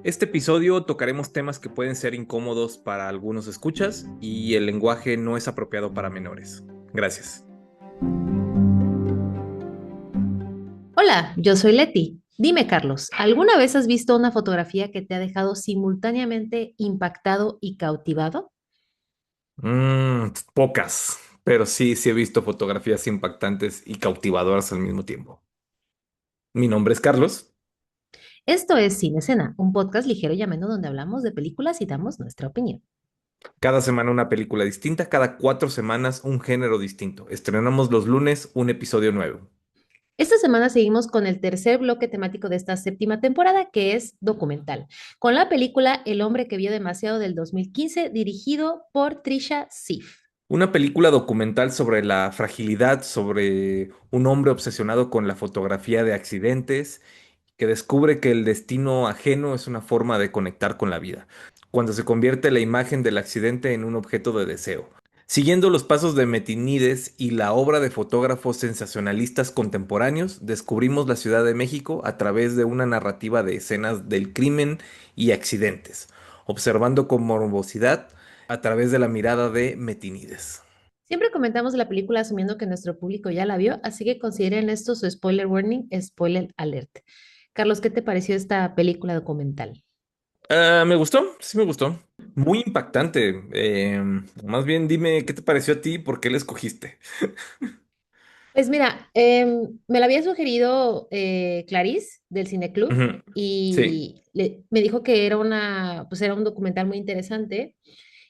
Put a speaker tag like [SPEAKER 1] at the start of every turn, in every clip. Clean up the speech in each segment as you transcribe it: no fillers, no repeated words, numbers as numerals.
[SPEAKER 1] Este episodio tocaremos temas que pueden ser incómodos para algunos escuchas y el lenguaje no es apropiado para menores. Gracias.
[SPEAKER 2] Hola, yo soy Leti. Dime, Carlos, ¿alguna vez has visto una fotografía que te ha dejado simultáneamente impactado y cautivado?
[SPEAKER 1] Pocas, pero sí he visto fotografías impactantes y cautivadoras al mismo tiempo. Mi nombre es Carlos.
[SPEAKER 2] Esto es Cine Escena, un podcast ligero y ameno donde hablamos de películas y damos nuestra opinión.
[SPEAKER 1] Cada semana una película distinta, cada 4 semanas un género distinto. Estrenamos los lunes un episodio nuevo.
[SPEAKER 2] Esta semana seguimos con el tercer bloque temático de esta séptima temporada, que es documental, con la película El hombre que vio demasiado del 2015, dirigido por Trisha Siff.
[SPEAKER 1] Una película documental sobre la fragilidad, sobre un hombre obsesionado con la fotografía de accidentes que descubre que el destino ajeno es una forma de conectar con la vida, cuando se convierte la imagen del accidente en un objeto de deseo. Siguiendo los pasos de Metinides y la obra de fotógrafos sensacionalistas contemporáneos, descubrimos la Ciudad de México a través de una narrativa de escenas del crimen y accidentes, observando con morbosidad a través de la mirada de Metinides.
[SPEAKER 2] Siempre comentamos la película asumiendo que nuestro público ya la vio, así que consideren esto su spoiler warning, spoiler alert. Carlos, ¿qué te pareció esta película documental?
[SPEAKER 1] Me gustó, sí me gustó. Muy impactante. Más bien dime qué te pareció a ti, por qué la escogiste.
[SPEAKER 2] Pues mira, me la había sugerido Clarice del Cineclub
[SPEAKER 1] Ujú. Sí.
[SPEAKER 2] y me dijo que era pues era un documental muy interesante.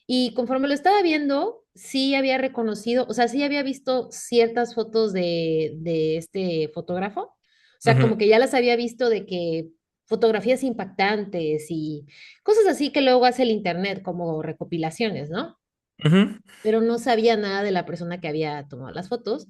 [SPEAKER 2] Y conforme lo estaba viendo, sí había reconocido, o sea, sí había visto ciertas fotos de este fotógrafo. O sea, como
[SPEAKER 1] Ujú,
[SPEAKER 2] que ya las había visto de que fotografías impactantes y cosas así que luego hace el internet, como recopilaciones, ¿no?
[SPEAKER 1] ujú.
[SPEAKER 2] Pero no sabía nada de la persona que había tomado las fotos.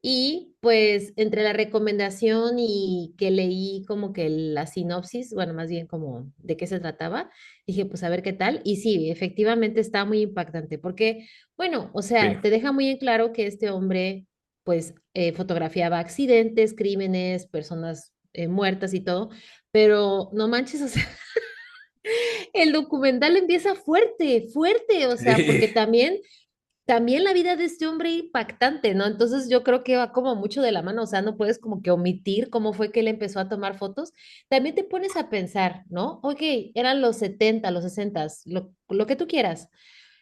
[SPEAKER 2] Y pues entre la recomendación y que leí como que la sinopsis, bueno, más bien como de qué se trataba, dije, pues a ver qué tal. Y sí, efectivamente está muy impactante porque, bueno, o
[SPEAKER 1] Sí.
[SPEAKER 2] sea, te deja muy en claro que este hombre pues fotografiaba accidentes, crímenes, personas muertas y todo, pero no manches, o sea, el documental empieza fuerte, fuerte, o sea,
[SPEAKER 1] Sí.
[SPEAKER 2] porque también la vida de este hombre impactante, ¿no? Entonces yo creo que va como mucho de la mano, o sea, no puedes como que omitir cómo fue que él empezó a tomar fotos. También te pones a pensar, ¿no? Ok, eran los 70, los 60, lo que tú quieras.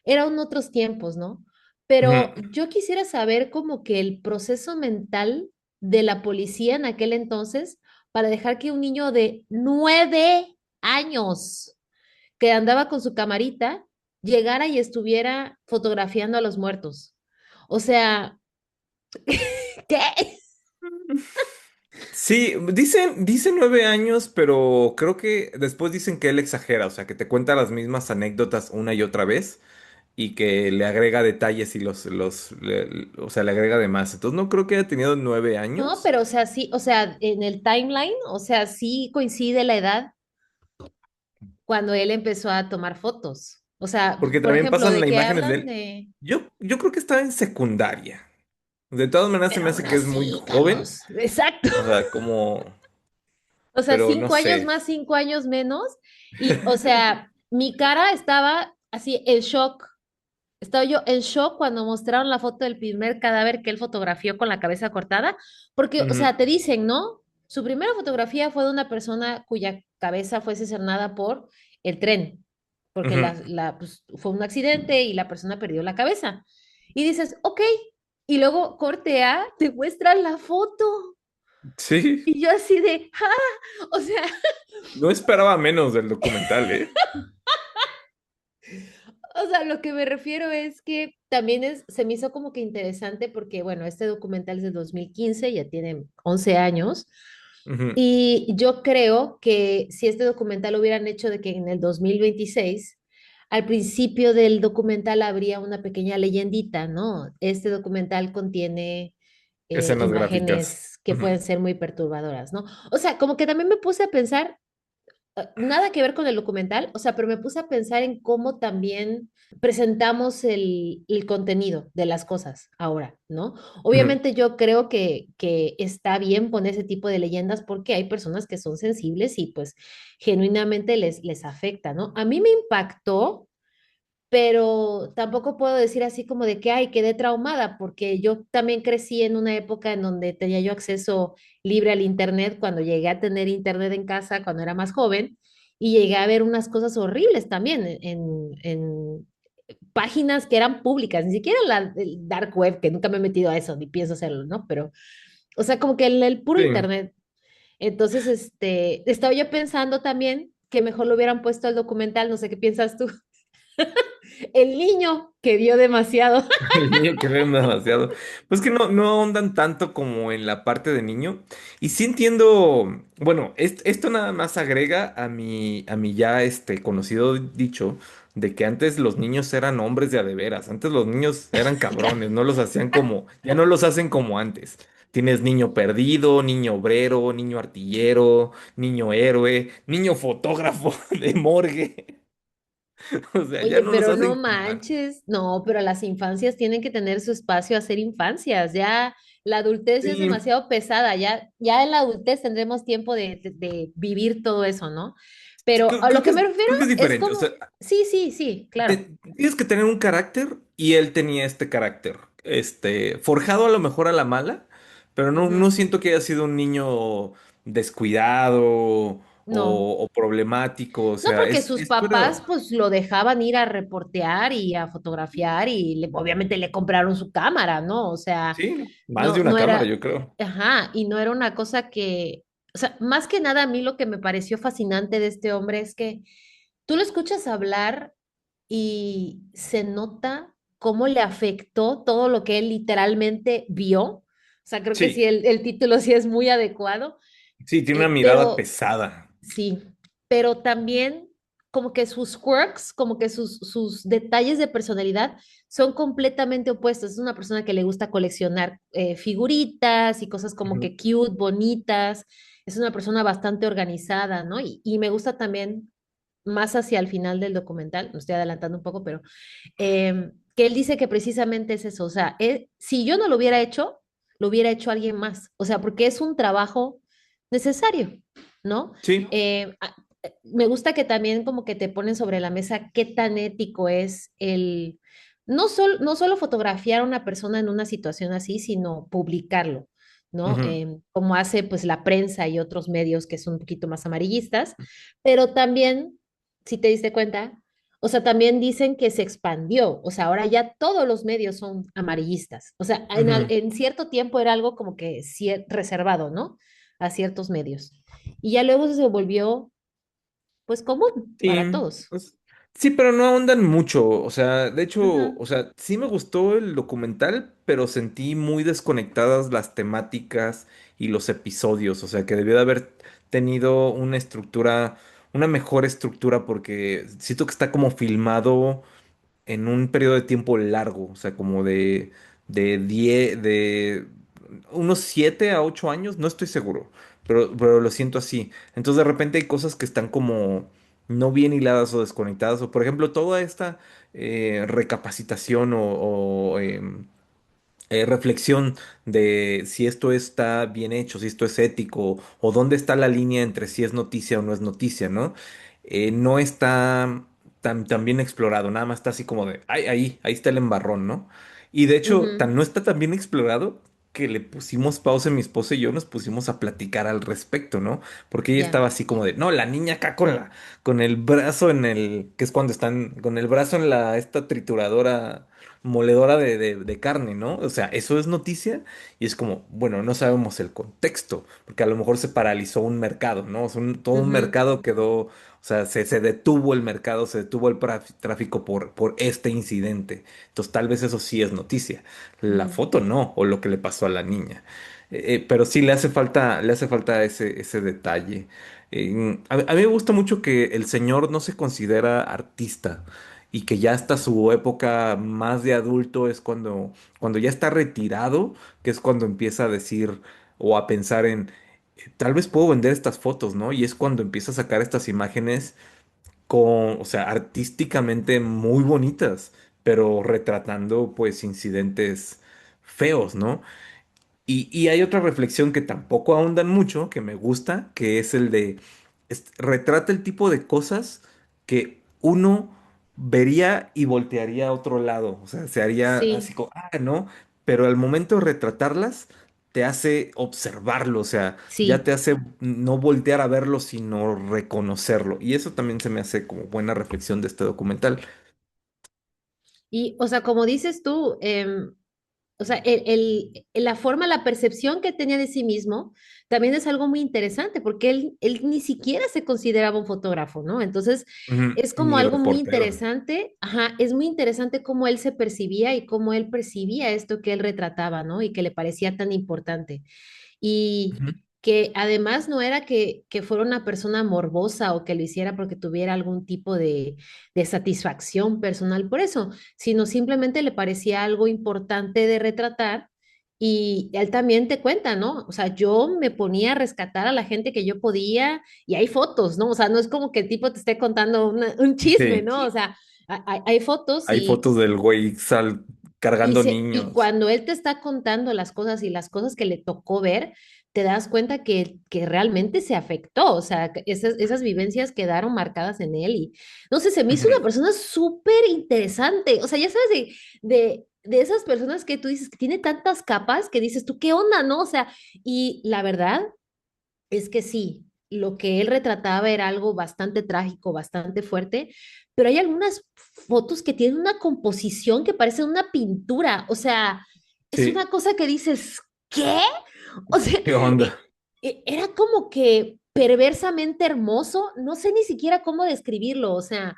[SPEAKER 2] Eran otros tiempos, ¿no?
[SPEAKER 1] Ujú.
[SPEAKER 2] Pero yo quisiera saber como que el proceso mental de la policía en aquel entonces para dejar que un niño de 9 años que andaba con su camarita llegara y estuviera fotografiando a los muertos. O sea, ¿qué?
[SPEAKER 1] Sí, dicen 9 años, pero creo que después dicen que él exagera, o sea, que te cuenta las mismas anécdotas una y otra vez y que le agrega detalles y o sea, le agrega de más. Entonces no creo que haya tenido nueve
[SPEAKER 2] No,
[SPEAKER 1] años,
[SPEAKER 2] pero o sea, sí, o sea, en el timeline, o sea, sí coincide la edad cuando él empezó a tomar fotos. O sea,
[SPEAKER 1] porque
[SPEAKER 2] por
[SPEAKER 1] también
[SPEAKER 2] ejemplo,
[SPEAKER 1] pasan
[SPEAKER 2] ¿de
[SPEAKER 1] las
[SPEAKER 2] qué
[SPEAKER 1] imágenes de
[SPEAKER 2] hablan?
[SPEAKER 1] él. Yo creo que estaba en secundaria. De todas maneras se
[SPEAKER 2] Pero
[SPEAKER 1] me
[SPEAKER 2] aún
[SPEAKER 1] hace que es muy
[SPEAKER 2] así,
[SPEAKER 1] joven,
[SPEAKER 2] Carlos. Exacto.
[SPEAKER 1] o sea, como,
[SPEAKER 2] O sea,
[SPEAKER 1] pero no
[SPEAKER 2] 5 años
[SPEAKER 1] sé.
[SPEAKER 2] más, 5 años menos. Y, o sea, mi cara estaba así en shock. Estaba yo en shock cuando mostraron la foto del primer cadáver que él fotografió con la cabeza cortada, porque, o
[SPEAKER 1] Ujú,
[SPEAKER 2] sea, te dicen, ¿no? Su primera fotografía fue de una persona cuya cabeza fue cercenada por el tren, porque
[SPEAKER 1] ujú.
[SPEAKER 2] pues, fue un accidente y la persona perdió la cabeza. Y dices, ok, y luego corte A, te muestran la foto.
[SPEAKER 1] Sí,
[SPEAKER 2] Y yo así de, ¡ah! O sea,
[SPEAKER 1] no esperaba menos del documental, ¿eh?
[SPEAKER 2] lo que me refiero es que también se me hizo como que interesante porque, bueno, este documental es de 2015, ya tiene 11 años,
[SPEAKER 1] Ujú.
[SPEAKER 2] y yo creo que si este documental lo hubieran hecho de que en el 2026, al principio del documental habría una pequeña leyendita, ¿no? Este documental contiene
[SPEAKER 1] Escenas gráficas.
[SPEAKER 2] imágenes que
[SPEAKER 1] Ujú.
[SPEAKER 2] pueden ser muy perturbadoras, ¿no? O sea, como que también me puse a pensar, nada que ver con el documental, o sea, pero me puse a pensar en cómo también presentamos el contenido de las cosas ahora, ¿no?
[SPEAKER 1] Ujú.
[SPEAKER 2] Obviamente yo creo que está bien poner ese tipo de leyendas porque hay personas que son sensibles y pues genuinamente les afecta, ¿no? A mí me impactó, pero tampoco puedo decir así como de que, ay, quedé traumada, porque yo también crecí en una época en donde tenía yo acceso libre al Internet, cuando llegué a tener Internet en casa, cuando era más joven, y llegué a ver unas cosas horribles también en páginas que eran públicas, ni siquiera el dark web, que nunca me he metido a eso, ni pienso hacerlo, ¿no? Pero, o sea, como que el puro
[SPEAKER 1] Sí.
[SPEAKER 2] Internet. Entonces, estaba yo pensando también que mejor lo hubieran puesto al documental, no sé qué piensas tú. El niño que vio demasiado.
[SPEAKER 1] El niño que ven demasiado. Pues que no ahondan tanto como en la parte de niño. Y sí entiendo, bueno, esto nada más agrega a mi ya conocido dicho de que antes los niños eran hombres de a de veras. Antes los niños eran
[SPEAKER 2] Claro.
[SPEAKER 1] cabrones, no los hacían como, ya no los hacen como antes. Tienes niño perdido, niño obrero, niño artillero, niño héroe, niño fotógrafo de morgue. O sea, ya
[SPEAKER 2] Oye,
[SPEAKER 1] no los
[SPEAKER 2] pero no
[SPEAKER 1] hacen como antes.
[SPEAKER 2] manches, no, pero las infancias tienen que tener su espacio a ser infancias, ya la adultez ya es
[SPEAKER 1] Sí,
[SPEAKER 2] demasiado pesada, ya en la adultez tendremos tiempo de vivir todo eso, ¿no? Pero a lo que me refiero
[SPEAKER 1] creo que es
[SPEAKER 2] es
[SPEAKER 1] diferente. O sea,
[SPEAKER 2] como, sí, sí, sí, claro.
[SPEAKER 1] tienes que tener un carácter y él tenía este carácter. Forjado a lo mejor a la mala, pero no
[SPEAKER 2] Ujú.
[SPEAKER 1] siento que haya sido un niño descuidado
[SPEAKER 2] No,
[SPEAKER 1] o problemático. O
[SPEAKER 2] no
[SPEAKER 1] sea,
[SPEAKER 2] porque sus
[SPEAKER 1] esto
[SPEAKER 2] papás
[SPEAKER 1] era,
[SPEAKER 2] pues lo dejaban ir a reportear y a fotografiar y obviamente le compraron su cámara, ¿no? O sea,
[SPEAKER 1] sí, más de
[SPEAKER 2] no,
[SPEAKER 1] una
[SPEAKER 2] no
[SPEAKER 1] cámara,
[SPEAKER 2] era,
[SPEAKER 1] yo creo.
[SPEAKER 2] ajá, y no era una cosa que, o sea, más que nada a mí lo que me pareció fascinante de este hombre es que tú lo escuchas hablar y se nota cómo le afectó todo lo que él literalmente vio. O sea, creo que sí,
[SPEAKER 1] Sí,
[SPEAKER 2] el título sí es muy adecuado,
[SPEAKER 1] sí, tiene una mirada
[SPEAKER 2] pero
[SPEAKER 1] pesada.
[SPEAKER 2] sí, pero también como que sus quirks, como que sus detalles de personalidad son completamente opuestos. Es una persona que le gusta coleccionar figuritas y cosas como
[SPEAKER 1] Ujú.
[SPEAKER 2] que cute, bonitas. Es una persona bastante organizada, ¿no? Y me gusta también, más hacia el final del documental, me estoy adelantando un poco, pero que él dice que precisamente es eso. O sea, si yo no lo hubiera hecho, lo hubiera hecho alguien más. O sea, porque es un trabajo necesario, ¿no?
[SPEAKER 1] Sí.
[SPEAKER 2] Me gusta que también como que te ponen sobre la mesa qué tan ético es no solo fotografiar a una persona en una situación así, sino publicarlo, ¿no?
[SPEAKER 1] Ujú.
[SPEAKER 2] Como hace pues la prensa y otros medios que son un poquito más amarillistas, pero también, si te diste cuenta, o sea, también dicen que se expandió, o sea, ahora ya todos los medios son amarillistas, o sea,
[SPEAKER 1] Ujú.
[SPEAKER 2] en cierto tiempo era algo como que reservado, ¿no? A ciertos medios. Y ya luego se volvió pues común
[SPEAKER 1] Sí,
[SPEAKER 2] para todos.
[SPEAKER 1] pues, sí, pero no ahondan mucho. O sea, de hecho,
[SPEAKER 2] Ujú,
[SPEAKER 1] o sea, sí me gustó el documental, pero sentí muy desconectadas las temáticas y los episodios. O sea, que debió de haber tenido una estructura, una mejor estructura, porque siento que está como filmado en un periodo de tiempo largo, o sea, como de 10, de unos 7 a 8 años, no estoy seguro, pero lo siento así. Entonces de repente hay cosas que están como no bien hiladas o desconectadas, o por ejemplo toda esta recapacitación o reflexión de si esto está bien hecho, si esto es ético, o dónde está la línea entre si es noticia o no es noticia, ¿no? No está tan bien explorado, nada más está así como de, "Ay, ahí está el embarrón, ¿no? Y de hecho,
[SPEAKER 2] ujú,
[SPEAKER 1] no está tan bien explorado que le pusimos pausa, mi esposa y yo nos pusimos a platicar al respecto, ¿no? Porque ella
[SPEAKER 2] ya.
[SPEAKER 1] estaba así como de, no, la niña acá con el brazo en el, que es cuando están, con el brazo en esta trituradora moledora de carne, ¿no? O sea, eso es noticia y es como, bueno, no sabemos el contexto, porque a lo mejor se paralizó un mercado, ¿no? O sea, todo un
[SPEAKER 2] Ujú,
[SPEAKER 1] mercado quedó, o sea, se detuvo el mercado, se detuvo el tráfico por este incidente. Entonces, tal vez eso sí es noticia. La
[SPEAKER 2] ujú,
[SPEAKER 1] foto no, o lo que le pasó a la niña. Pero sí le hace falta ese detalle. A mí me gusta mucho que el señor no se considera artista y que ya hasta su época más de adulto es cuando ya está retirado, que es cuando empieza a decir o a pensar tal vez puedo vender estas fotos, ¿no? Y es cuando empiezo a sacar estas imágenes con, o sea, artísticamente muy bonitas, pero retratando pues incidentes feos, ¿no? Y hay otra reflexión que tampoco ahondan mucho, que me gusta, que es el de, retrata el tipo de cosas que uno vería y voltearía a otro lado, o sea, se haría así
[SPEAKER 2] Sí,
[SPEAKER 1] como, ¿no? Pero al momento de retratarlas, te hace observarlo, o sea, ya
[SPEAKER 2] sí.
[SPEAKER 1] te hace no voltear a verlo, sino reconocerlo. Y eso también se me hace como buena reflexión de este documental.
[SPEAKER 2] Y, o sea, como dices tú, o sea, la forma, la percepción que tenía de sí mismo también es algo muy interesante porque él ni siquiera se consideraba un fotógrafo, ¿no? Entonces,
[SPEAKER 1] Ujú.
[SPEAKER 2] es como
[SPEAKER 1] Ni
[SPEAKER 2] algo muy
[SPEAKER 1] reportero.
[SPEAKER 2] interesante, ajá, es muy interesante cómo él se percibía y cómo él percibía esto que él retrataba, ¿no? Y que le parecía tan importante. Y
[SPEAKER 1] Ujú.
[SPEAKER 2] que además no era que fuera una persona morbosa o que lo hiciera porque tuviera algún tipo de satisfacción personal por eso, sino simplemente le parecía algo importante de retratar. Y él también te cuenta, ¿no? O sea, yo me ponía a rescatar a la gente que yo podía y hay fotos, ¿no? O sea, no es como que el tipo te esté contando un chisme,
[SPEAKER 1] Sí.
[SPEAKER 2] ¿no? O sea, hay fotos
[SPEAKER 1] Hay fotos del güey cargando
[SPEAKER 2] y
[SPEAKER 1] niños.
[SPEAKER 2] cuando él te está contando las cosas y las cosas que le tocó ver, te das cuenta que realmente se afectó, o sea, que esas vivencias quedaron marcadas en él y no sé, se me hizo una
[SPEAKER 1] Ujú.
[SPEAKER 2] persona súper interesante, o sea, ya sabes, de esas personas que tú dices que tiene tantas capas que dices tú, ¿qué onda, no? O sea, y la verdad es que sí, lo que él retrataba era algo bastante trágico, bastante fuerte, pero hay algunas fotos que tienen una composición que parece una pintura, o sea, es una
[SPEAKER 1] Sí,
[SPEAKER 2] cosa que dices, ¿qué? O sea,
[SPEAKER 1] ¿qué onda?
[SPEAKER 2] era como que perversamente hermoso, no sé ni siquiera cómo describirlo, o sea,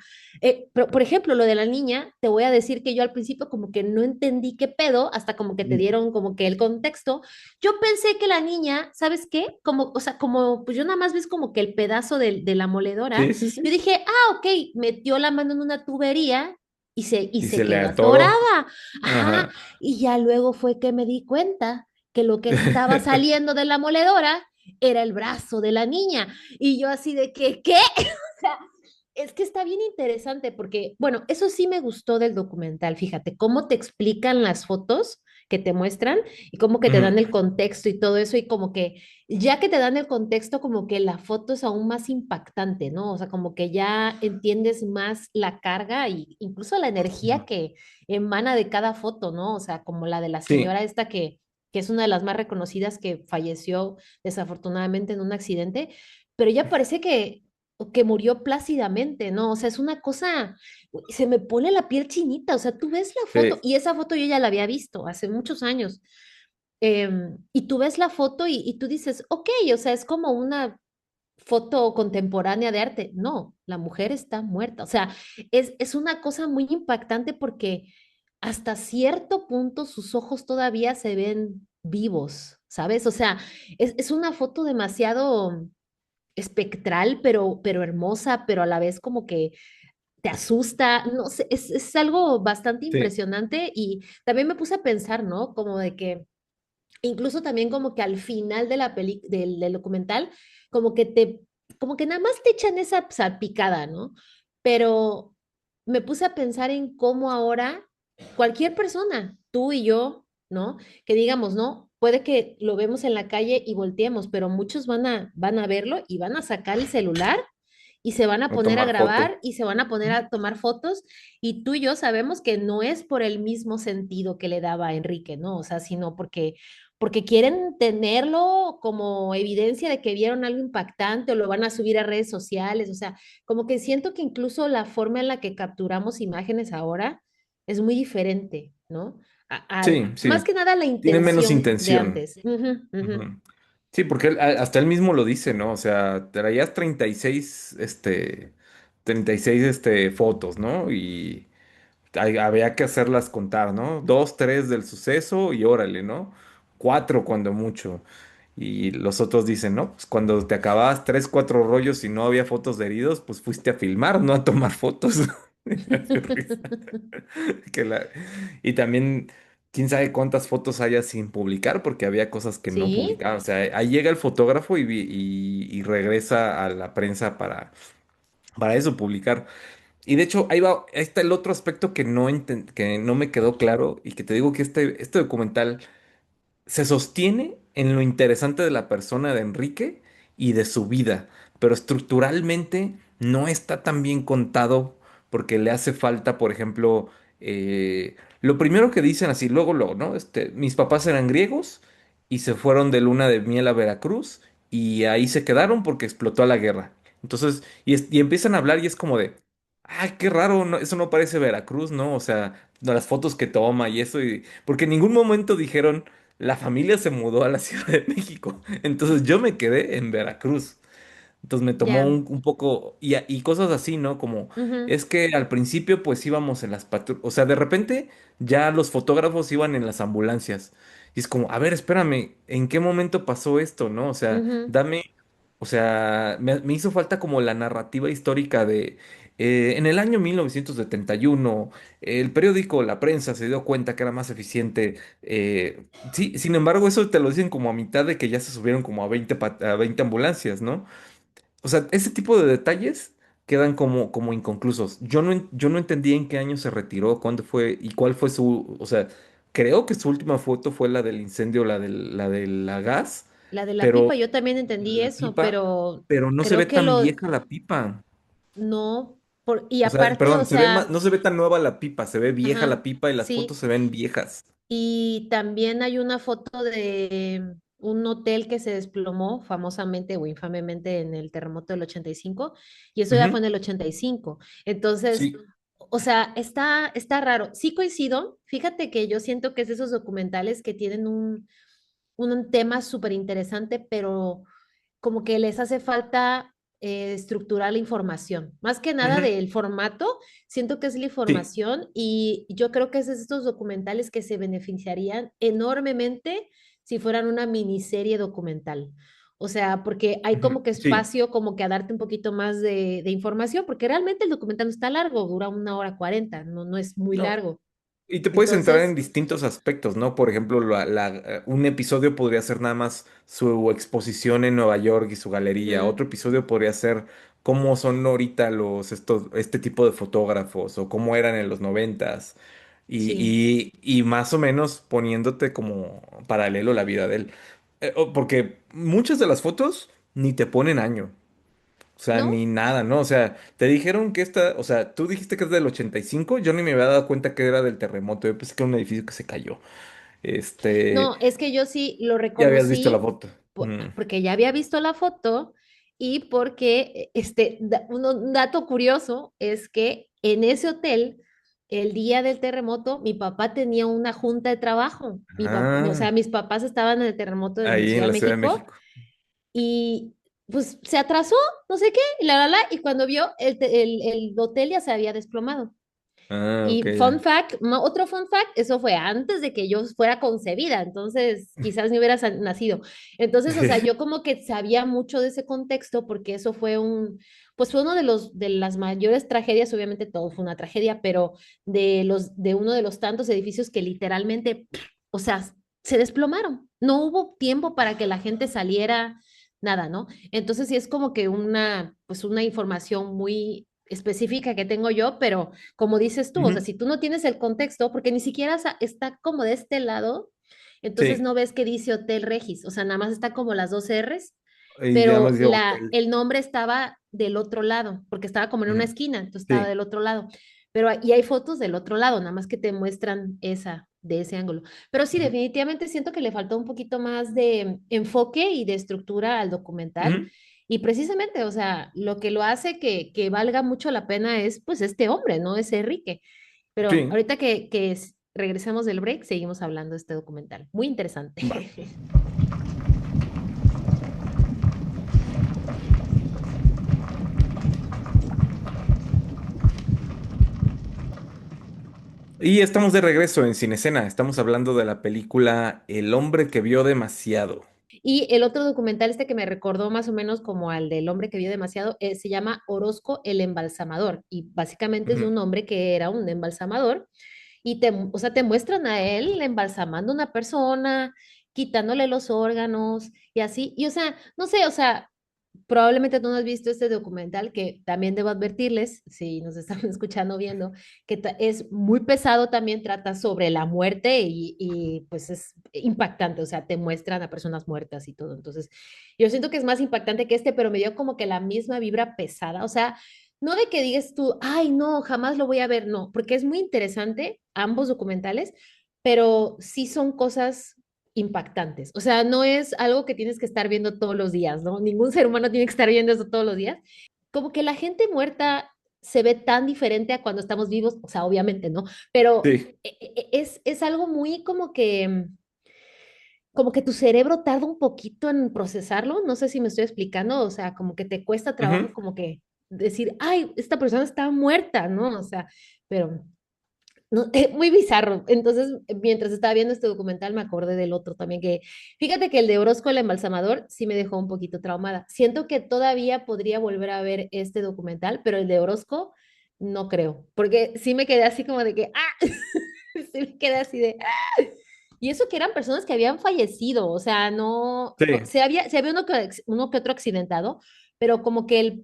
[SPEAKER 2] por ejemplo, lo de la niña, te voy a decir que yo al principio como que no entendí qué pedo, hasta como que te
[SPEAKER 1] Mm.
[SPEAKER 2] dieron como que el contexto. Yo pensé que la niña, ¿sabes qué? Como, o sea, como, pues yo nada más ves como que el pedazo de la moledora,
[SPEAKER 1] Sí, sí,
[SPEAKER 2] yo
[SPEAKER 1] sí.
[SPEAKER 2] dije, ok, metió la mano en una tubería y
[SPEAKER 1] Y
[SPEAKER 2] se
[SPEAKER 1] se le
[SPEAKER 2] quedó
[SPEAKER 1] atoró.
[SPEAKER 2] atorada, ajá,
[SPEAKER 1] Ajá.
[SPEAKER 2] y ya luego fue que me di cuenta que lo que estaba saliendo de la moledora era el brazo de la niña. Y yo así de que, ¿qué? O sea, es que está bien interesante porque, bueno, eso sí me gustó del documental, fíjate, cómo te explican las fotos que te muestran y cómo que te dan
[SPEAKER 1] Ujú.
[SPEAKER 2] el contexto y todo eso y como que ya que te dan el contexto, como que la foto es aún más impactante, ¿no? O sea, como que ya entiendes más la carga y incluso la energía
[SPEAKER 1] Ujú.
[SPEAKER 2] que emana de cada foto, ¿no? O sea, como la de la
[SPEAKER 1] Sí,
[SPEAKER 2] señora esta que es una de las más reconocidas que falleció desafortunadamente en un accidente, pero ya parece que murió plácidamente, ¿no? O sea, es una cosa, se me pone la piel chinita, o sea, tú ves la foto,
[SPEAKER 1] sí,
[SPEAKER 2] y esa foto yo ya la había visto hace muchos años, y tú ves la foto y tú dices, ok, o sea, es como una foto contemporánea de arte. No, la mujer está muerta. O sea, es una cosa muy impactante porque hasta cierto punto sus ojos todavía se ven vivos, ¿sabes? O sea, es una foto demasiado espectral, pero hermosa, pero a la vez como que te asusta, no sé, es algo bastante
[SPEAKER 1] sí,
[SPEAKER 2] impresionante y también me puse a pensar, ¿no? Como de que incluso también como que al final de del documental, como que como que nada más te echan esa salpicada, ¿no? Pero me puse a pensar en cómo ahora cualquier persona, tú y yo, ¿no? Que digamos, ¿no? Puede que lo vemos en la calle y volteemos, pero muchos van a verlo y van a sacar el celular y se van a
[SPEAKER 1] a
[SPEAKER 2] poner a
[SPEAKER 1] tomar foto.
[SPEAKER 2] grabar y se van a poner a tomar fotos y tú y yo sabemos que no es por el mismo sentido que le daba a Enrique, ¿no? O sea, sino porque quieren tenerlo como evidencia de que vieron algo impactante o lo van a subir a redes sociales, o sea, como que siento que incluso la forma en la que capturamos imágenes ahora es muy diferente, ¿no?
[SPEAKER 1] Sí,
[SPEAKER 2] Más
[SPEAKER 1] sí.
[SPEAKER 2] que nada la
[SPEAKER 1] Tiene menos
[SPEAKER 2] intención de
[SPEAKER 1] intención.
[SPEAKER 2] antes. Ujú, ujú.
[SPEAKER 1] Ujú. Sí, porque hasta él mismo lo dice, ¿no? O sea, traías 36, 36, fotos, ¿no? Y había que hacerlas contar, ¿no? Dos, tres del suceso y órale, ¿no? Cuatro cuando mucho. Y los otros dicen, ¿no? Pues cuando te acababas tres, cuatro rollos y no había fotos de heridos, pues fuiste a filmar, no a tomar fotos. Me dio risa. Que la- Y también. quién sabe cuántas fotos haya sin publicar, porque había cosas que no
[SPEAKER 2] Sí,
[SPEAKER 1] publicaban. O sea, ahí llega el fotógrafo y regresa a la prensa para eso, publicar. Y de hecho, ahí está el otro aspecto que no me quedó claro y que te digo que este documental se sostiene en lo interesante de la persona de Enrique y de su vida, pero estructuralmente no está tan bien contado porque le hace falta, por ejemplo, lo primero que dicen así, luego, ¿no? Mis papás eran griegos y se fueron de luna de miel a Veracruz y ahí se quedaron porque explotó la guerra. Entonces, y empiezan a hablar y es como de, ay, qué raro, eso no parece Veracruz, ¿no? O sea, las fotos que toma y eso, porque en ningún momento dijeron la familia se mudó a la Ciudad de México. Entonces yo me quedé en Veracruz. Entonces me tomó
[SPEAKER 2] ya.
[SPEAKER 1] un poco, y cosas así, ¿no? Como
[SPEAKER 2] Ujú,
[SPEAKER 1] es que al principio pues íbamos en las patrullas, o sea, de repente ya los fotógrafos iban en las ambulancias. Y es como, a ver, espérame, ¿en qué momento pasó esto, no? O sea,
[SPEAKER 2] ujú.
[SPEAKER 1] o sea, me hizo falta como la narrativa histórica de, en el año 1971, el periódico La Prensa se dio cuenta que era más eficiente. Sí, sin embargo, eso te lo dicen como a mitad de que ya se subieron como a 20 ambulancias, ¿no? O sea, ese tipo de detalles quedan como inconclusos. Yo no entendí en qué año se retiró, cuándo fue y cuál fue su, o sea, creo que su última foto fue la del incendio, la de la gas,
[SPEAKER 2] La de la
[SPEAKER 1] pero
[SPEAKER 2] pipa, yo también
[SPEAKER 1] la
[SPEAKER 2] entendí
[SPEAKER 1] de la
[SPEAKER 2] eso,
[SPEAKER 1] pipa,
[SPEAKER 2] pero
[SPEAKER 1] pero no se ve
[SPEAKER 2] creo que
[SPEAKER 1] tan
[SPEAKER 2] lo,
[SPEAKER 1] vieja la pipa.
[SPEAKER 2] no, y
[SPEAKER 1] O sea,
[SPEAKER 2] aparte, o
[SPEAKER 1] perdón,
[SPEAKER 2] sea,
[SPEAKER 1] no se ve tan nueva la pipa, se ve vieja la
[SPEAKER 2] ajá,
[SPEAKER 1] pipa y las fotos
[SPEAKER 2] sí.
[SPEAKER 1] se ven viejas.
[SPEAKER 2] Y también hay una foto de un hotel que se desplomó famosamente o infamemente en el terremoto del 85, y eso ya fue
[SPEAKER 1] Ujú,
[SPEAKER 2] en el 85. Entonces,
[SPEAKER 1] sí.
[SPEAKER 2] o sea, está raro. Sí coincido, fíjate que yo siento que es de esos documentales que tienen un tema súper interesante, pero como que les hace falta estructurar la información. Más que nada
[SPEAKER 1] Ujú,
[SPEAKER 2] del formato, siento que es la
[SPEAKER 1] sí.
[SPEAKER 2] información y yo creo que es de estos documentales que se beneficiarían enormemente si fueran una miniserie documental. O sea, porque hay
[SPEAKER 1] Ujú,
[SPEAKER 2] como que
[SPEAKER 1] sí.
[SPEAKER 2] espacio como que a darte un poquito más de información, porque realmente el documental no está largo, dura 1 hora 40, no es muy
[SPEAKER 1] No,
[SPEAKER 2] largo.
[SPEAKER 1] y te puedes centrar en
[SPEAKER 2] Entonces,
[SPEAKER 1] distintos aspectos, ¿no? Por ejemplo, un episodio podría ser nada más su exposición en Nueva York y su galería.
[SPEAKER 2] ujú,
[SPEAKER 1] Otro episodio podría ser cómo son ahorita este tipo de fotógrafos o cómo eran en los noventas. Y,
[SPEAKER 2] sí,
[SPEAKER 1] y más o menos poniéndote como paralelo la vida de él. Porque muchas de las fotos ni te ponen año. O sea,
[SPEAKER 2] ¿no?
[SPEAKER 1] ni nada, ¿no? O sea, te dijeron que o sea, tú dijiste que es del 85, yo ni me había dado cuenta que era del terremoto, yo pensé que era un edificio que se cayó. Este,
[SPEAKER 2] No, es que yo sí lo
[SPEAKER 1] ya habías visto la
[SPEAKER 2] reconocí
[SPEAKER 1] foto. Mm.
[SPEAKER 2] porque ya había visto la foto y porque un dato curioso es que en ese hotel, el día del terremoto, mi papá tenía una junta de trabajo. O sea,
[SPEAKER 1] Ah,
[SPEAKER 2] mis papás estaban en el terremoto en
[SPEAKER 1] ahí
[SPEAKER 2] Ciudad
[SPEAKER 1] en
[SPEAKER 2] de
[SPEAKER 1] la Ciudad de
[SPEAKER 2] México
[SPEAKER 1] México.
[SPEAKER 2] y pues se atrasó, no sé qué, y cuando vio el hotel ya se había desplomado.
[SPEAKER 1] Ah, ok,
[SPEAKER 2] Y fun
[SPEAKER 1] ya.
[SPEAKER 2] fact, otro fun fact, eso fue antes de que yo fuera concebida, entonces quizás ni hubiera nacido. Entonces, o sea, yo como que sabía mucho de ese contexto porque eso fue pues fue uno de las mayores tragedias, obviamente todo fue una tragedia, pero de uno de los tantos edificios que literalmente, o sea, se desplomaron. No hubo tiempo para que la gente saliera, nada, ¿no? Entonces sí es como que pues una información muy específica que tengo yo, pero como dices tú, o sea,
[SPEAKER 1] Ujú,
[SPEAKER 2] si tú no tienes el contexto, porque ni siquiera está como de este lado, entonces
[SPEAKER 1] sí,
[SPEAKER 2] no ves que dice Hotel Regis, o sea, nada más está como las dos R's,
[SPEAKER 1] y ya
[SPEAKER 2] pero
[SPEAKER 1] más dio hotel.
[SPEAKER 2] el nombre estaba del otro lado, porque estaba como en una
[SPEAKER 1] Ujú,
[SPEAKER 2] esquina, entonces estaba
[SPEAKER 1] sí.
[SPEAKER 2] del otro lado. Pero y hay fotos del otro lado, nada más que te muestran de ese ángulo. Pero sí,
[SPEAKER 1] Ujú,
[SPEAKER 2] definitivamente siento que le faltó un poquito más de enfoque y de estructura al documental.
[SPEAKER 1] ujú,
[SPEAKER 2] Y precisamente, o sea, lo que lo hace que valga mucho la pena es pues este hombre, ¿no? Ese Enrique. Pero
[SPEAKER 1] sí,
[SPEAKER 2] ahorita que regresemos del break, seguimos hablando de este documental. Muy interesante.
[SPEAKER 1] va. Y estamos de regreso en Cinescena. Estamos hablando de la película El hombre que vio demasiado.
[SPEAKER 2] Y el otro documental este que me recordó más o menos como al del hombre que vio demasiado, se llama Orozco el embalsamador y básicamente es de
[SPEAKER 1] Ujú,
[SPEAKER 2] un hombre que era un embalsamador y o sea, te muestran a él embalsamando a una persona, quitándole los órganos y así. Y o sea, no sé, o sea, probablemente tú no has visto este documental que también debo advertirles, si nos están escuchando o viendo, que es muy pesado también, trata sobre la muerte pues es impactante, o sea, te muestran a personas muertas y todo. Entonces, yo siento que es más impactante que este, pero me dio como que la misma vibra pesada, o sea, no de que digas tú, ay, no, jamás lo voy a ver, no, porque es muy interesante ambos documentales, pero sí son cosas impactantes. O sea, no es algo que tienes que estar viendo todos los días, ¿no? Ningún ser humano tiene que estar viendo eso todos los días. Como que la gente muerta se ve tan diferente a cuando estamos vivos, o sea, obviamente, ¿no? Pero
[SPEAKER 1] Sí.
[SPEAKER 2] es algo muy como que tu cerebro tarda un poquito en procesarlo, no sé si me estoy explicando, o sea, como que te cuesta trabajo
[SPEAKER 1] Ujú.
[SPEAKER 2] como que decir, ay, esta persona está muerta, ¿no? O sea, pero no, muy bizarro. Entonces, mientras estaba viendo este documental, me acordé del otro también, que fíjate que el de Orozco, el embalsamador, sí me dejó un poquito traumada. Siento que todavía podría volver a ver este documental, pero el de Orozco no creo, porque sí me quedé así como de que, ah, sí me quedé así de, ah. Y eso que eran personas que habían fallecido, o sea, no,
[SPEAKER 1] Sí.
[SPEAKER 2] se había uno que otro accidentado, pero como que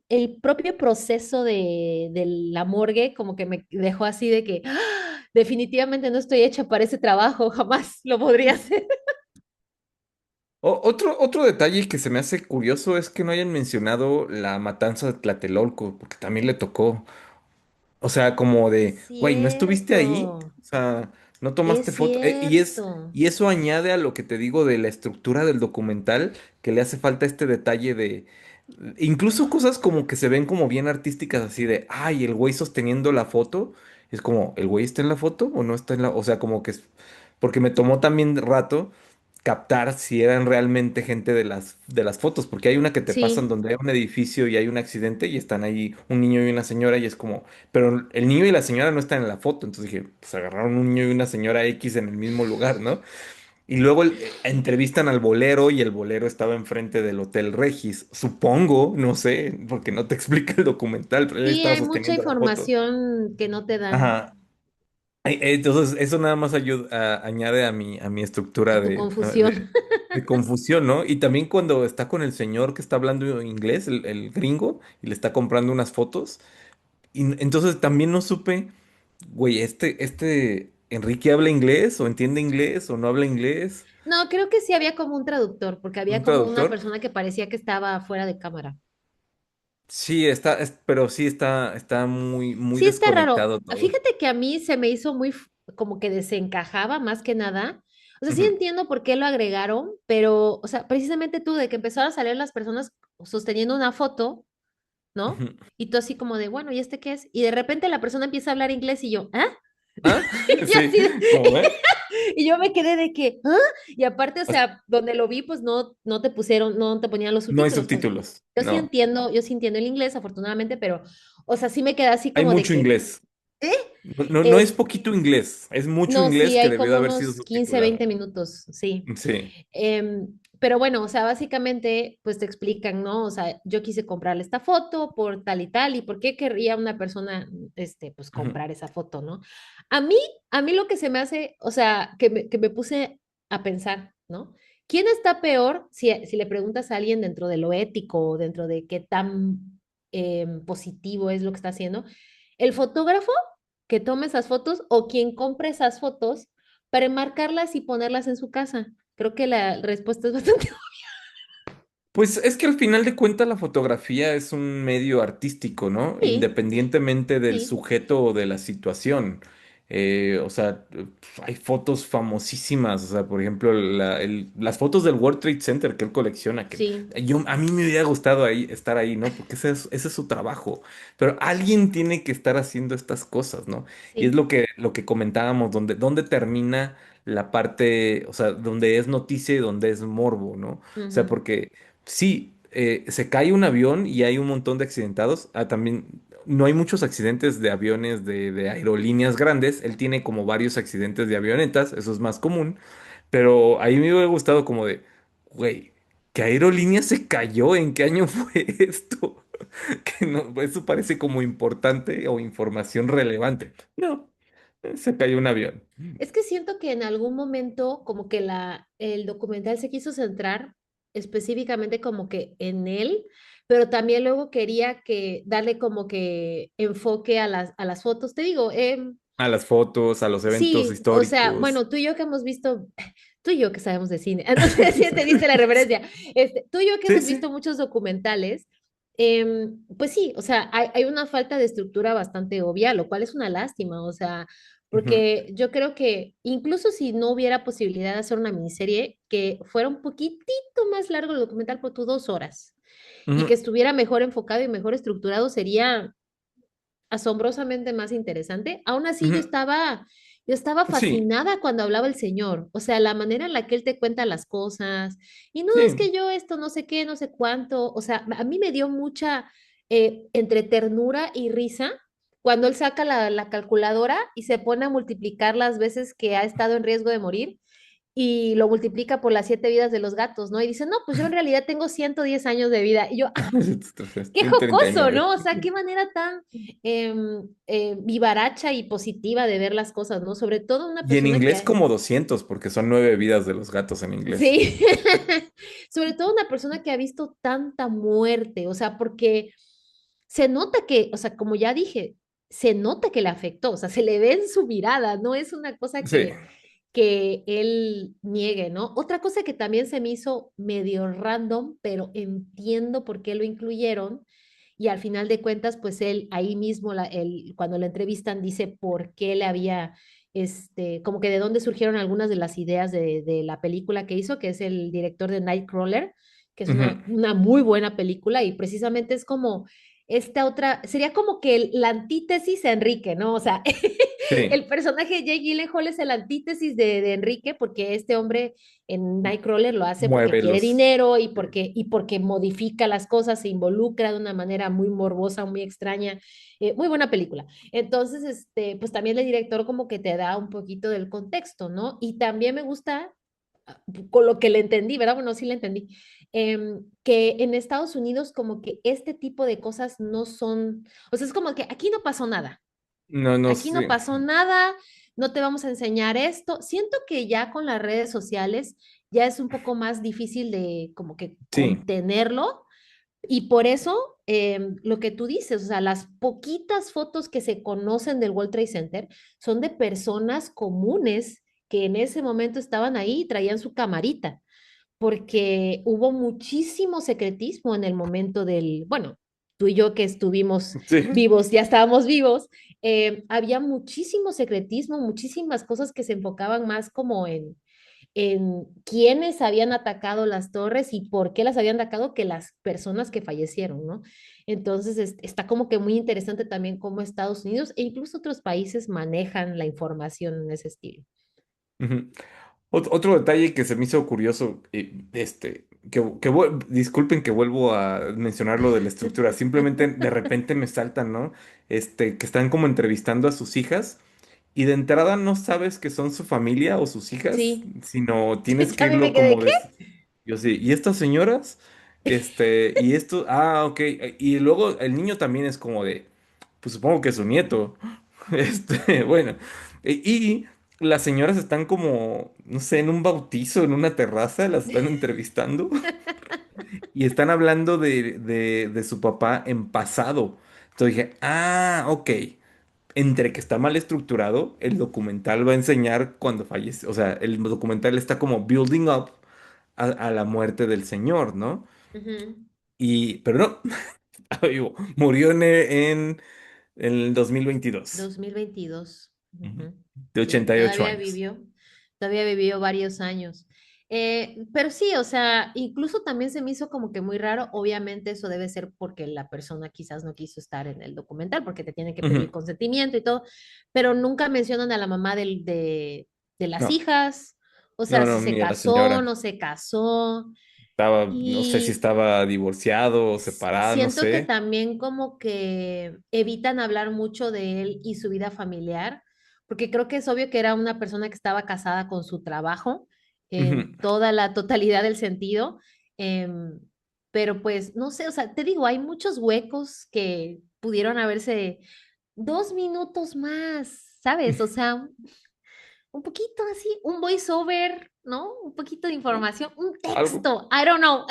[SPEAKER 2] el propio proceso de la morgue como que me dejó así de que ¡ah! Definitivamente no estoy hecha para ese trabajo, jamás lo podría hacer.
[SPEAKER 1] Otro detalle que se me hace curioso es que no hayan mencionado la matanza de Tlatelolco, porque también le tocó. O sea, como de, güey, ¿no estuviste ahí?
[SPEAKER 2] Cierto,
[SPEAKER 1] O sea, no tomaste
[SPEAKER 2] es
[SPEAKER 1] foto.
[SPEAKER 2] cierto.
[SPEAKER 1] Y eso añade a lo que te digo de la estructura del documental, que le hace falta este detalle de, incluso cosas como que se ven como bien artísticas, así de, ay, el güey sosteniendo la foto. Es como, ¿el güey está en la foto o no está en la? O sea, como que es, porque me tomó también rato captar si eran realmente gente de las fotos, porque hay una que te pasan
[SPEAKER 2] Sí,
[SPEAKER 1] donde hay un edificio y hay un accidente y están ahí un niño y una señora y es como, pero el niño y la señora no están en la foto, entonces dije, pues agarraron un niño y una señora X en el mismo lugar, ¿no? Y luego entrevistan al bolero y el bolero estaba enfrente del Hotel Regis, supongo, no sé, porque no te explica el documental, pero él
[SPEAKER 2] sí,
[SPEAKER 1] estaba
[SPEAKER 2] hay mucha
[SPEAKER 1] sosteniendo la foto.
[SPEAKER 2] información que no te dan
[SPEAKER 1] Ajá. Entonces, eso nada más ayuda, añade a mi
[SPEAKER 2] a
[SPEAKER 1] estructura
[SPEAKER 2] tu confusión.
[SPEAKER 1] de confusión, ¿no? Y también cuando está con el señor que está hablando inglés, el gringo, y le está comprando unas fotos. Y entonces también no supe, güey, Enrique habla inglés, o entiende inglés, o no habla inglés.
[SPEAKER 2] No, creo que sí había como un traductor, porque había
[SPEAKER 1] ¿Un
[SPEAKER 2] como una
[SPEAKER 1] traductor?
[SPEAKER 2] persona que parecía que estaba fuera de cámara.
[SPEAKER 1] Sí, pero sí está muy, muy
[SPEAKER 2] Sí, está raro.
[SPEAKER 1] desconectado todo.
[SPEAKER 2] Fíjate que a mí se me hizo muy como que desencajaba más que nada. O sea, sí
[SPEAKER 1] Ujú,
[SPEAKER 2] entiendo por qué lo agregaron, pero, o sea, precisamente tú, de que empezaron a salir las personas sosteniendo una foto, ¿no?
[SPEAKER 1] ujú.
[SPEAKER 2] Y tú así como de, bueno, ¿y este qué es? Y de repente la persona empieza a hablar inglés y yo, ¿ah?
[SPEAKER 1] ¿Ah?
[SPEAKER 2] Y yo
[SPEAKER 1] Sí,
[SPEAKER 2] así
[SPEAKER 1] ¿cómo ve?
[SPEAKER 2] y yo me quedé de que, ¿ah? Y aparte, o sea, donde lo vi, pues no te pusieron, no te ponían los
[SPEAKER 1] No hay
[SPEAKER 2] subtítulos, porque
[SPEAKER 1] subtítulos, no.
[SPEAKER 2] yo sí entiendo el inglés, afortunadamente, pero, o sea, sí me quedé así
[SPEAKER 1] Hay
[SPEAKER 2] como de
[SPEAKER 1] mucho
[SPEAKER 2] que,
[SPEAKER 1] inglés.
[SPEAKER 2] ¿eh?
[SPEAKER 1] No es
[SPEAKER 2] Es,
[SPEAKER 1] poquito inglés, es mucho
[SPEAKER 2] no,
[SPEAKER 1] inglés
[SPEAKER 2] sí,
[SPEAKER 1] que
[SPEAKER 2] hay
[SPEAKER 1] debió de
[SPEAKER 2] como
[SPEAKER 1] haber sido
[SPEAKER 2] unos 15 20
[SPEAKER 1] subtitulado.
[SPEAKER 2] minutos, sí.
[SPEAKER 1] Sí.
[SPEAKER 2] Pero bueno, o sea, básicamente, pues te explican, ¿no? O sea, yo quise comprarle esta foto por tal y por qué querría una persona, pues
[SPEAKER 1] Ujú.
[SPEAKER 2] comprar esa foto, ¿no? A mí, a mí lo que se me hace, o sea, que me puse a pensar, ¿no? ¿Quién está peor si le preguntas a alguien dentro de lo ético o dentro de qué tan positivo es lo que está haciendo? ¿El fotógrafo que tome esas fotos o quien compre esas fotos para enmarcarlas y ponerlas en su casa? Creo que la respuesta es bastante
[SPEAKER 1] Pues es que al final de cuentas la fotografía es un medio artístico, ¿no?
[SPEAKER 2] sí,
[SPEAKER 1] Independientemente del
[SPEAKER 2] sí,
[SPEAKER 1] sujeto o de la situación. O sea, hay fotos famosísimas, o sea, por ejemplo, las fotos del World Trade Center que él colecciona, que
[SPEAKER 2] sí,
[SPEAKER 1] a mí me hubiera gustado estar ahí, ¿no? Porque ese es su trabajo. Pero alguien tiene que estar haciendo estas cosas, ¿no? Y es
[SPEAKER 2] sí.
[SPEAKER 1] lo que comentábamos, donde termina la parte, o sea, donde es noticia y donde es morbo, ¿no? O sea,
[SPEAKER 2] Ujú,
[SPEAKER 1] porque sí, se cae un avión y hay un montón de accidentados. Ah, también no hay muchos accidentes de aviones de aerolíneas grandes. Él tiene como varios accidentes de avionetas, eso es más común. Pero ahí me hubiera gustado como de, güey, ¿qué aerolínea se cayó? ¿En qué año fue esto? Que no, eso parece como importante o información relevante. No. Se cayó un avión.
[SPEAKER 2] Es que siento que en algún momento como que el documental se quiso centrar específicamente como que en él, pero también luego quería que darle como que enfoque a las fotos. Te digo,
[SPEAKER 1] A las fotos, a los eventos
[SPEAKER 2] sí, o sea,
[SPEAKER 1] históricos.
[SPEAKER 2] bueno, tú y yo que hemos visto, tú y yo que sabemos de cine, no sé si entendiste la referencia, tú y yo que
[SPEAKER 1] Sí,
[SPEAKER 2] hemos
[SPEAKER 1] sí.
[SPEAKER 2] visto muchos documentales, pues sí, o sea, hay una falta de estructura bastante obvia, lo cual es una lástima, o sea,
[SPEAKER 1] Ujú,
[SPEAKER 2] porque yo creo que incluso si no hubiera posibilidad de hacer una miniserie, que fuera un poquitito más largo el documental por tus 2 horas y que
[SPEAKER 1] ujú,
[SPEAKER 2] estuviera mejor enfocado y mejor estructurado, sería asombrosamente más interesante. Aún así,
[SPEAKER 1] ujú.
[SPEAKER 2] yo estaba
[SPEAKER 1] Sí,
[SPEAKER 2] fascinada cuando hablaba el Señor, o sea, la manera en la que él te cuenta las cosas, y no es
[SPEAKER 1] sí.
[SPEAKER 2] que yo esto no sé qué, no sé cuánto, o sea, a mí me dio mucha entre ternura y risa cuando él saca la calculadora y se pone a multiplicar las veces que ha estado en riesgo de morir y lo multiplica por las 7 vidas de los gatos, ¿no? Y dice, no, pues yo en realidad tengo 110 años de vida. Y yo, qué
[SPEAKER 1] Treinta y
[SPEAKER 2] jocoso,
[SPEAKER 1] nueve
[SPEAKER 2] ¿no? O sea, qué manera tan vivaracha y positiva de ver las cosas, ¿no? Sobre todo una
[SPEAKER 1] Y en
[SPEAKER 2] persona
[SPEAKER 1] inglés
[SPEAKER 2] que,
[SPEAKER 1] como 200 porque son 9 vidas de los gatos en inglés.
[SPEAKER 2] sí, sobre todo una persona que ha visto tanta muerte, o sea, porque se nota que, o sea, como ya dije, se nota que le afectó, o sea, se le ve en su mirada, no es una cosa
[SPEAKER 1] Sí.
[SPEAKER 2] que él niegue, ¿no? Otra cosa que también se me hizo medio random, pero entiendo por qué lo incluyeron. Y al final de cuentas, pues él ahí mismo, cuando lo entrevistan, dice por qué le había, como que de dónde surgieron algunas de las ideas de la película que hizo, que es el director de Nightcrawler, que es
[SPEAKER 1] Ujú,
[SPEAKER 2] una muy buena película y precisamente es como esta otra, sería como que la antítesis a Enrique, ¿no? O sea,
[SPEAKER 1] sí.
[SPEAKER 2] el personaje de Jake Gyllenhaal es el antítesis de Enrique porque este hombre en Nightcrawler lo hace porque
[SPEAKER 1] Mueve
[SPEAKER 2] quiere
[SPEAKER 1] los...
[SPEAKER 2] dinero
[SPEAKER 1] Sí.
[SPEAKER 2] y porque modifica las cosas, se involucra de una manera muy morbosa, muy extraña, muy buena película. Entonces, pues también el director como que te da un poquito del contexto, ¿no? Y también me gusta, con lo que le entendí, ¿verdad? Bueno, sí le entendí, que en Estados Unidos como que este tipo de cosas no son, o sea, es como que aquí no pasó nada,
[SPEAKER 1] No, no
[SPEAKER 2] aquí no
[SPEAKER 1] sé.
[SPEAKER 2] pasó nada, no te vamos a enseñar esto. Siento que ya con las redes sociales ya es un poco más difícil de como que
[SPEAKER 1] Sí,
[SPEAKER 2] contenerlo y por eso lo que tú dices, o sea, las poquitas fotos que se conocen del World Trade Center son de personas comunes que en ese momento estaban ahí y traían su camarita porque hubo muchísimo secretismo en el momento bueno, tú y yo que estuvimos
[SPEAKER 1] sí.
[SPEAKER 2] vivos, ya estábamos vivos, había muchísimo secretismo, muchísimas cosas que se enfocaban más como en quiénes habían atacado las torres y por qué las habían atacado que las personas que fallecieron, ¿no? Entonces está como que muy interesante también cómo Estados Unidos e incluso otros países manejan la información en ese estilo.
[SPEAKER 1] Ujú. Otro detalle que se me hizo curioso, disculpen que vuelvo a mencionar lo de la estructura, simplemente de repente me saltan, ¿no? Que están como entrevistando a sus hijas y de entrada no sabes que son su familia o sus hijas,
[SPEAKER 2] Sí,
[SPEAKER 1] sino
[SPEAKER 2] yo
[SPEAKER 1] tienes que
[SPEAKER 2] también me
[SPEAKER 1] irlo
[SPEAKER 2] quedé,
[SPEAKER 1] como
[SPEAKER 2] ¿qué?
[SPEAKER 1] de... Yo sí, ¿y estas señoras? Y esto, ok, y luego el niño también es como de, pues supongo que es su nieto. Bueno, y las señoras están como, no sé, en un bautizo, en una terraza, las están entrevistando y están hablando de su papá en pasado. Entonces dije, ok, entre que está mal estructurado, el documental va a enseñar cuando fallece, o sea, el documental está como building up a la muerte del señor, ¿no?
[SPEAKER 2] Ujú.
[SPEAKER 1] Pero no, estaba vivo. Murió en el 2022,
[SPEAKER 2] 2022.
[SPEAKER 1] ujú,
[SPEAKER 2] Ujú.
[SPEAKER 1] de
[SPEAKER 2] Sí,
[SPEAKER 1] 88 años.
[SPEAKER 2] todavía vivió varios años. Pero sí, o sea, incluso también se me hizo como que muy raro. Obviamente eso debe ser porque la persona quizás no quiso estar en el documental, porque te tiene que pedir
[SPEAKER 1] Ujú.
[SPEAKER 2] consentimiento y todo, pero nunca mencionan a la mamá de las
[SPEAKER 1] No,
[SPEAKER 2] hijas, o sea,
[SPEAKER 1] no,
[SPEAKER 2] si
[SPEAKER 1] no,
[SPEAKER 2] se
[SPEAKER 1] ni a la
[SPEAKER 2] casó,
[SPEAKER 1] señora.
[SPEAKER 2] no se casó.
[SPEAKER 1] No sé si
[SPEAKER 2] Y
[SPEAKER 1] estaba divorciado o separada, no
[SPEAKER 2] siento que
[SPEAKER 1] sé.
[SPEAKER 2] también como que evitan hablar mucho de él y su vida familiar, porque creo que es obvio que era una persona que estaba casada con su trabajo
[SPEAKER 1] Ujú.
[SPEAKER 2] en toda la totalidad del sentido. em, pero pues, no sé, o sea, te digo, hay muchos huecos que pudieron haberse 2 minutos más, ¿sabes? O sea, un poquito así, un voiceover, ¿no? Un poquito de información, un
[SPEAKER 1] Algo,
[SPEAKER 2] texto, I don't know.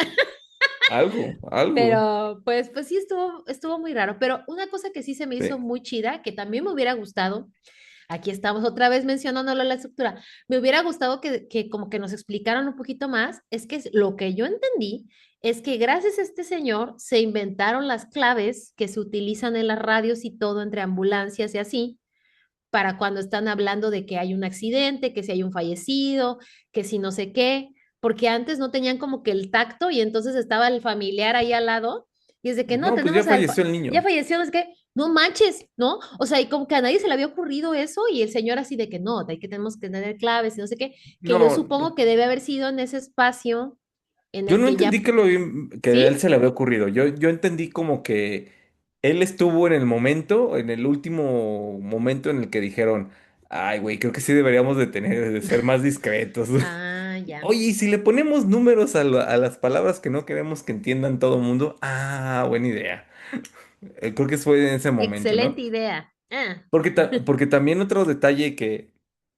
[SPEAKER 1] algo.
[SPEAKER 2] Pero pues sí estuvo muy raro. Pero una cosa que sí se me hizo
[SPEAKER 1] Sí.
[SPEAKER 2] muy chida, que también me hubiera gustado, aquí estamos otra vez mencionándolo la estructura, me hubiera gustado que como que nos explicaran un poquito más, es que lo que yo entendí es que gracias a este señor se inventaron las claves que se utilizan en las radios y todo entre ambulancias y así, para cuando están hablando de que hay un accidente, que si hay un fallecido, que si no sé qué, porque antes no tenían como que el tacto y entonces estaba el familiar ahí al lado y es de que no,
[SPEAKER 1] No, pues ya
[SPEAKER 2] tenemos
[SPEAKER 1] falleció el
[SPEAKER 2] ya
[SPEAKER 1] niño.
[SPEAKER 2] falleció, es que no manches, ¿no? O sea, y como que a nadie se le había ocurrido eso y el señor así de que no, de que tenemos que tener claves y no sé qué, que yo
[SPEAKER 1] No,
[SPEAKER 2] supongo que debe haber sido en ese espacio en
[SPEAKER 1] yo
[SPEAKER 2] el
[SPEAKER 1] no
[SPEAKER 2] que
[SPEAKER 1] entendí
[SPEAKER 2] ya,
[SPEAKER 1] que que a él
[SPEAKER 2] ¿sí?
[SPEAKER 1] se le había ocurrido. Yo entendí como que él estuvo en el momento, en el último momento en el que dijeron, ay, güey, creo que sí deberíamos de ser más discretos.
[SPEAKER 2] Ah, ya.
[SPEAKER 1] Oye, y si le ponemos números a las palabras que no queremos que entiendan todo el mundo, ah, buena idea. Creo que fue en ese momento, ¿no?
[SPEAKER 2] Excelente idea. Ah.
[SPEAKER 1] Porque también otro detalle que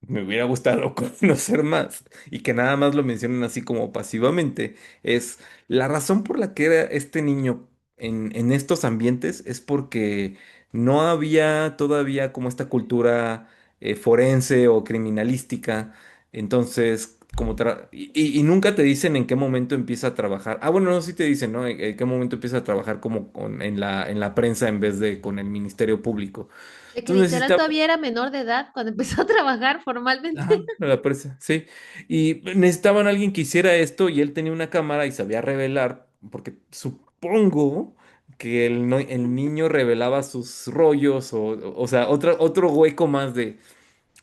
[SPEAKER 1] me hubiera gustado conocer más y que nada más lo mencionan así como pasivamente es la razón por la que era este niño en estos ambientes es porque no había todavía como esta cultura forense o criminalística. Entonces, y nunca te dicen en qué momento empieza a trabajar. Ah, bueno, no, sí te dicen, ¿no? En qué momento empieza a trabajar como en la prensa en vez de con el Ministerio Público.
[SPEAKER 2] De que
[SPEAKER 1] Entonces
[SPEAKER 2] literal
[SPEAKER 1] necesitaba,
[SPEAKER 2] todavía era menor de edad cuando empezó a trabajar formalmente.
[SPEAKER 1] ajá, la presa, sí. Y necesitaban a alguien que hiciera esto y él tenía una cámara y sabía revelar, porque supongo que el niño revelaba sus rollos o sea, otro hueco más de,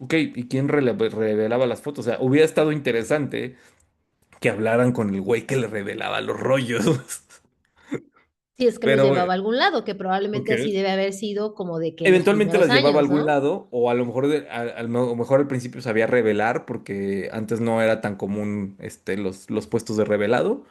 [SPEAKER 1] ok, ¿y quién revelaba las fotos? O sea, hubiera estado interesante que hablaran con el güey que le revelaba los rollos.
[SPEAKER 2] Si es que los
[SPEAKER 1] Pero,
[SPEAKER 2] llevaba a algún lado, que
[SPEAKER 1] ok.
[SPEAKER 2] probablemente así debe haber sido como de que en los
[SPEAKER 1] Eventualmente
[SPEAKER 2] primeros
[SPEAKER 1] las llevaba a
[SPEAKER 2] años,
[SPEAKER 1] algún
[SPEAKER 2] ¿no?
[SPEAKER 1] lado, o a lo mejor, lo mejor al principio sabía revelar, porque antes no era tan común los puestos de revelado.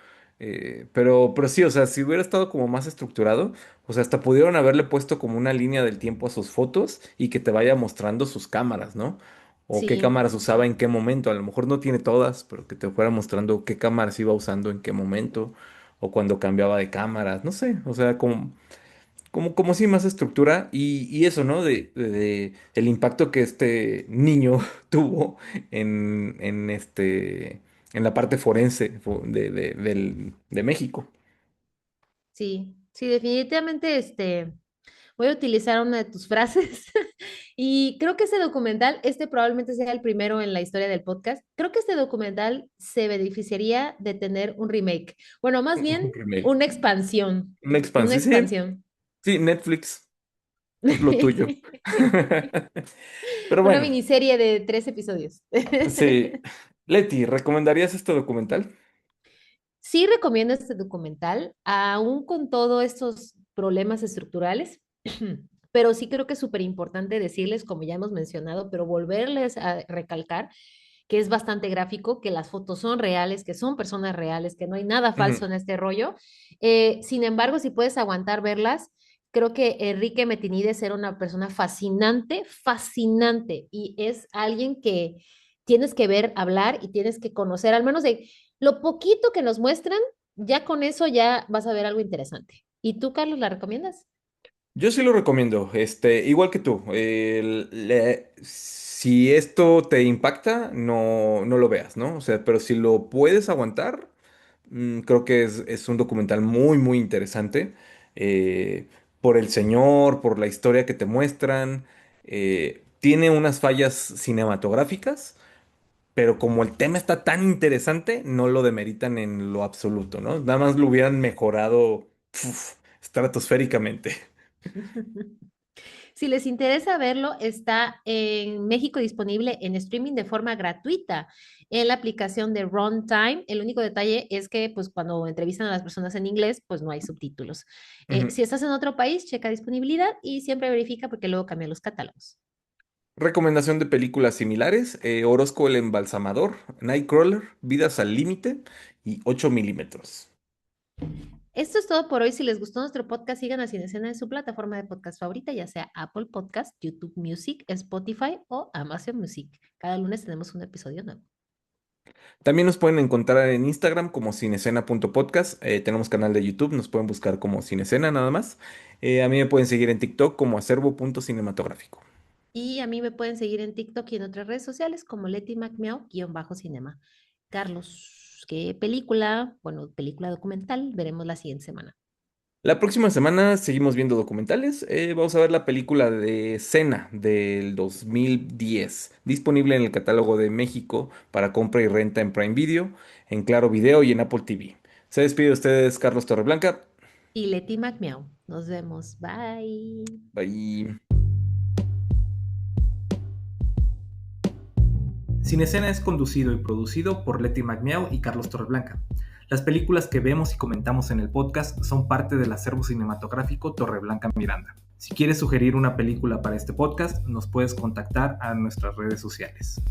[SPEAKER 1] Pero sí, o sea, si hubiera estado como más estructurado, o sea, hasta pudieron haberle puesto como una línea del tiempo a sus fotos y que te vaya mostrando sus cámaras, ¿no? O qué
[SPEAKER 2] Sí,
[SPEAKER 1] cámaras usaba en qué momento. A lo mejor no tiene todas, pero que te fuera mostrando qué cámaras iba usando en qué momento, o cuando cambiaba de cámaras, no sé, o sea, como sí, más estructura y eso, ¿no? El impacto que este niño tuvo en la parte forense de México.
[SPEAKER 2] sí, sí, definitivamente voy a utilizar una de tus frases y creo que este documental, este probablemente sea el primero en la historia del podcast, creo que este documental se beneficiaría de tener un remake, bueno, más bien
[SPEAKER 1] Un remake.
[SPEAKER 2] una expansión,
[SPEAKER 1] Una
[SPEAKER 2] una
[SPEAKER 1] expansión. Sí,
[SPEAKER 2] expansión.
[SPEAKER 1] sí, Netflix es lo tuyo. Pero
[SPEAKER 2] Una
[SPEAKER 1] bueno,
[SPEAKER 2] miniserie de 3 episodios.
[SPEAKER 1] sí. Leti, ¿recomendarías este documental?
[SPEAKER 2] Sí recomiendo este documental, aún con todos estos problemas estructurales, pero sí creo que es súper importante decirles, como ya hemos mencionado, pero volverles a recalcar que es bastante gráfico, que las fotos son reales, que son personas reales, que no hay nada falso
[SPEAKER 1] Ujú,
[SPEAKER 2] en este rollo. Sin embargo, si puedes aguantar verlas, creo que Enrique Metinides era una persona fascinante, fascinante, y es alguien que tienes que ver hablar y tienes que conocer, al menos de lo poquito que nos muestran, ya con eso ya vas a ver algo interesante. ¿Y tú, Carlos, la recomiendas?
[SPEAKER 1] yo sí lo recomiendo, igual que tú. Si esto te impacta, no lo veas, ¿no? O sea, pero si lo puedes aguantar, creo que es un documental muy, muy interesante. Por el señor, por la historia que te muestran. Tiene unas fallas cinematográficas, pero como el tema está tan interesante, no lo demeritan en lo absoluto, ¿no? Nada más lo hubieran mejorado, estratosféricamente.
[SPEAKER 2] Si les interesa verlo, está en México disponible en streaming de forma gratuita en la aplicación de Runtime. El único detalle es que pues cuando entrevistan a las personas en inglés, pues no hay subtítulos.
[SPEAKER 1] Ujú.
[SPEAKER 2] Si estás en otro país, checa disponibilidad y siempre verifica porque luego cambian los catálogos.
[SPEAKER 1] Recomendación de películas similares: Orozco el Embalsamador, Nightcrawler, Vidas al Límite y 8 milímetros.
[SPEAKER 2] Esto es todo por hoy. Si les gustó nuestro podcast, sigan a Cinescena en su plataforma de podcast favorita, ya sea Apple Podcast, YouTube Music, Spotify o Amazon Music. Cada lunes tenemos un episodio nuevo.
[SPEAKER 1] También nos pueden encontrar en Instagram como cinescena.podcast. Tenemos canal de YouTube, nos pueden buscar como Cinescena nada más. A mí me pueden seguir en TikTok como acervo.cinematográfico.
[SPEAKER 2] Y a mí me pueden seguir en TikTok y en otras redes sociales como Leti MacMiao-cinema. Carlos, ¿qué película, bueno, película documental veremos la siguiente semana?
[SPEAKER 1] La próxima semana seguimos viendo documentales. Vamos a ver la película de Cena del 2010, disponible en el catálogo de México para compra y renta en Prime Video, en Claro Video y en Apple TV. Se despide de ustedes Carlos Torreblanca.
[SPEAKER 2] Y Leti MacMiao. Nos vemos. Bye.
[SPEAKER 1] Bye. Cinescena es conducido y producido por Leti Magmiao y Carlos Torreblanca. Las películas que vemos y comentamos en el podcast son parte del acervo cinematográfico Torreblanca Miranda. Si quieres sugerir una película para este podcast, nos puedes contactar a nuestras redes sociales.